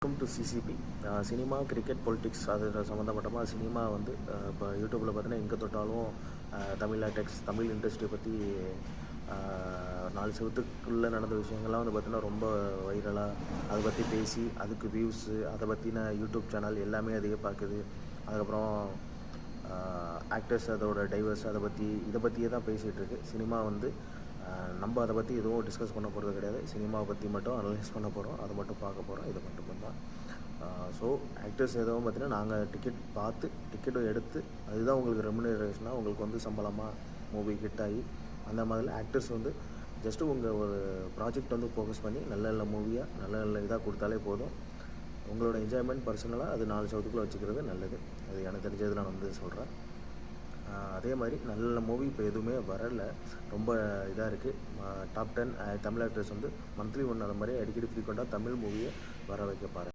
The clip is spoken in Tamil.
Welcome to CCB. Cinema, cricket, politics அது சம்மந்தப்பட்டமாக சினிமா வந்து இப்போ யூடியூப்பில் பார்த்தீங்கன்னா எங்கே தொட்டாலும் தமிழ் டெக்ஸ் தமிழ் இண்டஸ்ட்ரியை பற்றி நாலு செவத்துக்குள்ளே நடந்த விஷயங்கள்லாம் வந்து பார்த்திங்கன்னா ரொம்ப வைரலாக அதை பற்றி பேசி அதுக்கு வியூஸு அதை பற்றின யூடியூப் சேனல் எல்லாமே அதிக பார்க்குது. அதுக்கப்புறம் ஆக்டர்ஸ் அதோட டைவர்ஸ் இதை பற்றியே தான் பேசிகிட்ருக்கு சினிமா வந்து. நம்ம அதை பற்றி எதுவும் டிஸ்கஸ் பண்ண போகிறது கிடையாது. சினிமாவை பற்றி மட்டும் அனலைஸ் பண்ண போகிறோம், அதை மட்டும் பார்க்க போகிறோம், இதை மட்டும் தான். ஸோ ஆக்டர்ஸ் எதுவும் பார்த்தீங்கன்னா நாங்கள் டிக்கெட்டும் எடுத்து அதுதான் உங்களுக்கு ரெமுனரேஷனாக உங்களுக்கு வந்து சம்பளமாக மூவி ஹிட் ஆகி அந்த மாதிரி ஆக்டர்ஸ் வந்து ஜஸ்ட்டு உங்கள் ஒரு ப்ராஜெக்ட் வந்து ஃபோக்கஸ் பண்ணி நல்ல நல்ல மூவியாக நல்ல இதாக கொடுத்தாலே போதும். உங்களோட என்ஜாய்மெண்ட் பர்சனலாக அது 4 சவுத்துக்குள்ளே வச்சுக்கிறது நல்லது. அது எனக்கு தெரிஞ்சது நான் வந்து சொல்கிறேன். அதே மாதிரி நல்ல மூவி இப்போ எதுவுமே வரலை, ரொம்ப இதாக இருக்குது. டாப் 10 தமிழ் ஆக்டர்ஸ் வந்து மந்த்லி ஒன்று அந்த மாதிரி அடிக்கடி ஃப்ரீக்வெண்ட்டாக தமிழ் மூவியை வர வைக்க பாருங்கள்.